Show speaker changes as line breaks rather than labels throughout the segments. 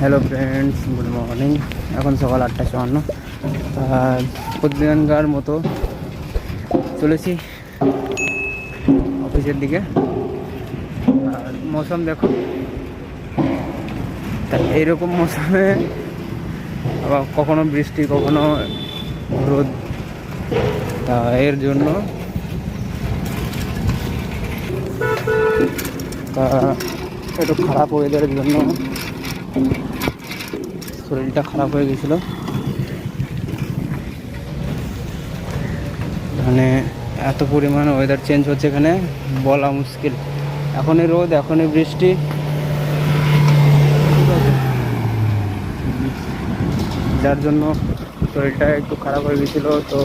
Hello friends, good morning. এখন সকাল 8:54। আর প্রতিদিনকার মতো চলেছি অফিসের দিকে। আর মৌসুম দেখো, তা এইরকম মৌসুমে আবার কখনো বৃষ্টি কখনো রোদ, তা এর জন্য তা একটু খারাপ ওয়েদারের জন্য শরীরটা খারাপ হয়ে গেছিলো। মানে এত পরিমাণ ওয়েদার চেঞ্জ হচ্ছে এখানে, বলা মুশকিল। এখনই রোদ, এখনই বৃষ্টি, যার জন্য শরীরটা একটু খারাপ হয়ে গেছিলো। তো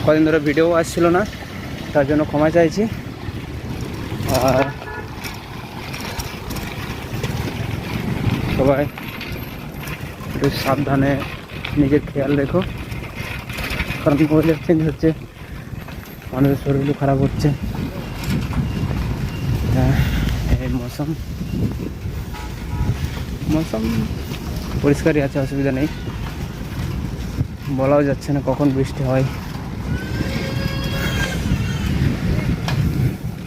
কদিন ধরে ভিডিও আসছিল না, তার জন্য ক্ষমা চাইছি। আর সবাই একটু সাবধানে নিজের খেয়াল রেখো, কারণ ওয়েদার চেঞ্জ হচ্ছে, মানুষের শরীরও খারাপ হচ্ছে। এই মৌসুম পরিষ্কারই আছে, অসুবিধা নেই। বলাও যাচ্ছে না কখন বৃষ্টি হয়।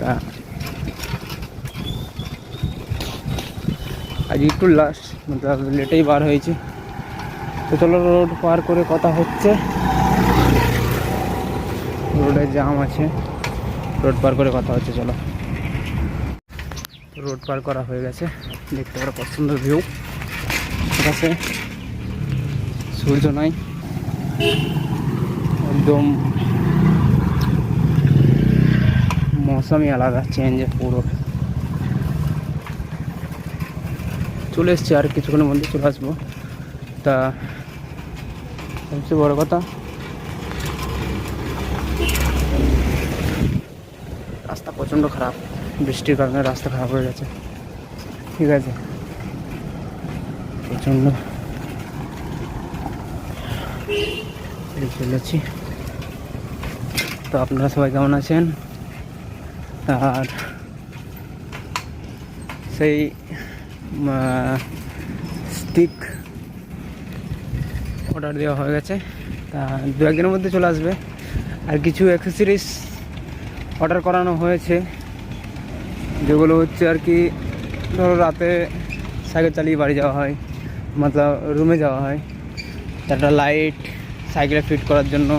তা আজ একটু লাস্ট লেটেই বার হয়েছে। তো চলো, রোড পার করে কথা হচ্ছে। রোডে জ্যাম আছে, রোড পার করে কথা হচ্ছে। চলো, রোড পার করা হয়ে গেছে। দেখতে পারো কত সুন্দর ভিউ। আছে সূর্য নাই, একদম মৌসুমই আলাদা, চেঞ্জ পুরো। চলে এসছি, আর কিছুক্ষণের মধ্যে চলে আসবো। তা সবচেয়ে বড় কথা, রাস্তা প্রচণ্ড খারাপ, বৃষ্টির কারণে রাস্তা খারাপ হয়ে গেছে। ঠিক আছে, প্রচণ্ড চলেছি। তো আপনারা সবাই কেমন আছেন? আর সেই স্টিক অর্ডার দেওয়া হয়ে গেছে, তা 2-1 দিনের মধ্যে চলে আসবে। আর কিছু অ্যাক্সেসরিজ অর্ডার করানো হয়েছে, যেগুলো হচ্ছে আর কি, ধরো রাতে সাইকেল চালিয়ে বাড়ি যাওয়া হয়, মতলব রুমে যাওয়া হয়, একটা লাইট সাইকেলে ফিট করার জন্য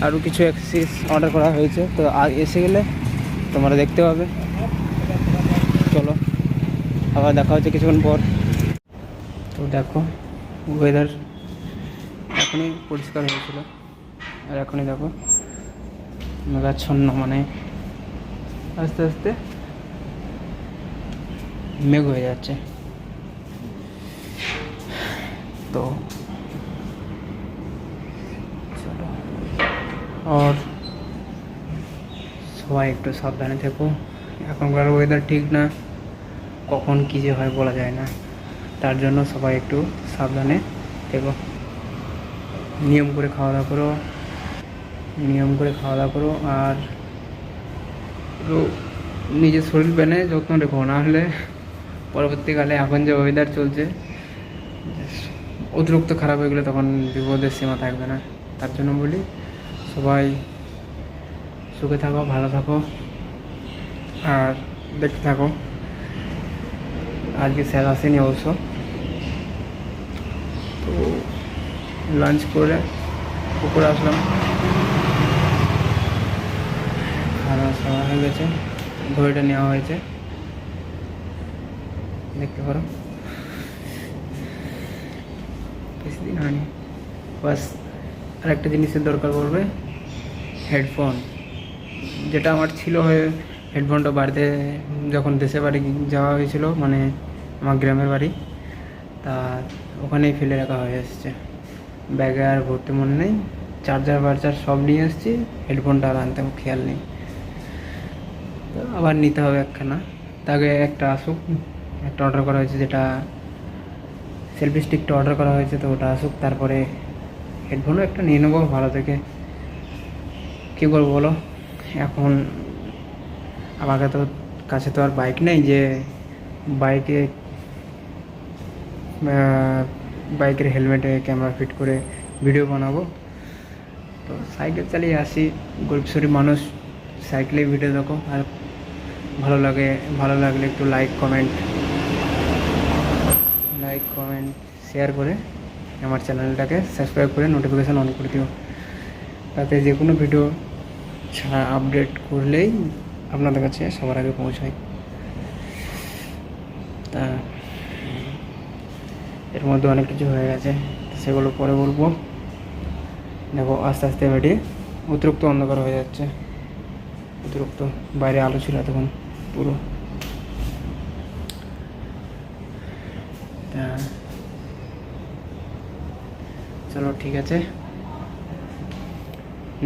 আরও কিছু অ্যাক্সেসরিজ অর্ডার করা হয়েছে। তো এসে গেলে তোমরা দেখতে পাবে। চলো, আবার দেখা হচ্ছে কিছুক্ষণ পর। তো দেখো, ওয়েদার এখনই পরিষ্কার হয়েছিল, আর এখনই দেখো মেঘাচ্ছন্ন, মানে আস্তে আস্তে মেঘ হয়ে যাচ্ছে। তো চলো, আর সবাই একটু সাবধানে থেকো। এখনকার ওয়েদার ঠিক না, কখন কী যে হয় বলা যায় না, তার জন্য সবাই একটু সাবধানে থেকো। নিয়ম করে খাওয়া দাওয়া করো, আর নিজের শরীর পেনে যত্ন রেখো, না হলে পরবর্তীকালে এখন যে ওয়েদার চলছে অতিরিক্ত খারাপ হয়ে গেলে তখন বিপদের সীমা থাকবে না। তার জন্য বলি, সবাই সুখে থাকো, ভালো থাকো, আর দেখতে থাকো। আজকে স্যার আসেনি অবশ্য। তো লাঞ্চ করে উপরে আসলাম, খাওয়া দাওয়া হয়ে গেছে, ঘড়িটা নেওয়া হয়েছে, দেখতে পারো। বেশি দিন হয়নি, বাস আর একটা জিনিসের দরকার পড়বে, হেডফোন। যেটা আমার ছিল হয়ে হেডফোনটা বাড়িতে যখন দেশে বাড়ি যাওয়া হয়েছিল, মানে আমার গ্রামের বাড়ি, তা ওখানেই ফেলে রাখা হয়ে এসছে। ব্যাগে আর ভর্তি মনে নেই, চার্জার সব নিয়ে এসেছি, হেডফোনটা আর আনতে খেয়াল নেই। তো আবার নিতে হবে একখানা। তাকে একটা আসুক, একটা অর্ডার করা হয়েছে, যেটা সেলফি স্টিকটা অর্ডার করা হয়েছে, তো ওটা আসুক, তারপরে হেডফোনও একটা নিয়ে নেবো ভালো থেকে। কী করবো বলো, এখন আমাকে তো কাছে তো আর বাইক নেই যে বাইকে বাইকের হেলমেটে ক্যামেরা ফিট করে ভিডিও বানাবো। তো সাইকেল চালিয়ে আসি, গরিব শরীর মানুষ, সাইকেলে ভিডিও দেখো। আর ভালো লাগলে একটু লাইক কমেন্ট শেয়ার করে আমার চ্যানেলটাকে সাবস্ক্রাইব করে নোটিফিকেশান অন করে দিও, তাতে যে কোনো ভিডিও ছাড়া আপডেট করলেই আপনাদের কাছে সবার আগে পৌঁছায়। তা এর মধ্যে অনেক কিছু হয়ে গেছে, সেগুলো পরে বলবো। দেখো আস্তে আস্তে বেরিয়ে অতিরিক্ত অন্ধকার হয়ে যাচ্ছে, অতিরিক্ত বাইরে আলো ছিল তখন পুরো। তা চলো ঠিক আছে,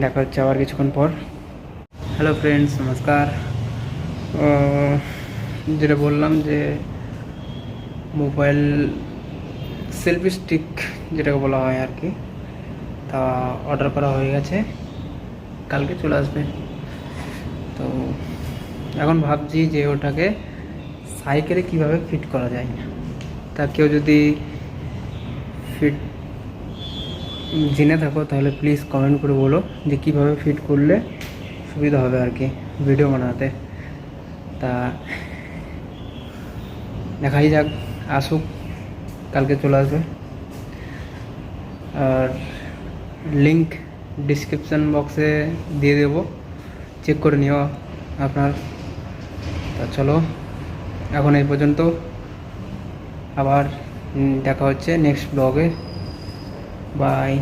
দেখা হচ্ছে আবার কিছুক্ষণ পর। হ্যালো ফ্রেন্ডস, নমস্কার। যেটা বললাম যে মোবাইল সেলফি স্টিক যেটাকে বলা হয় আর কি, তা অর্ডার করা হয়ে গেছে, কালকে চলে আসবে। তো এখন ভাবছি যে ওটাকে সাইকেলে কিভাবে ফিট করা যায়। তা কেউ যদি ফিট জেনে থাকো তাহলে প্লিজ কমেন্ট করে বলো যে কীভাবে ফিট করলে সুবিধা হবে আর কি ভিডিও বানাতে। তা দেখাই যাক, আসুক, কালকে চলে আসবে। আর লিংক ডিসক্রিপশান বক্সে দিয়ে দেবো, চেক করে নিও আপনার। তা চলো এখন এই পর্যন্ত, আবার দেখা হচ্ছে নেক্সট ব্লগে। বাই।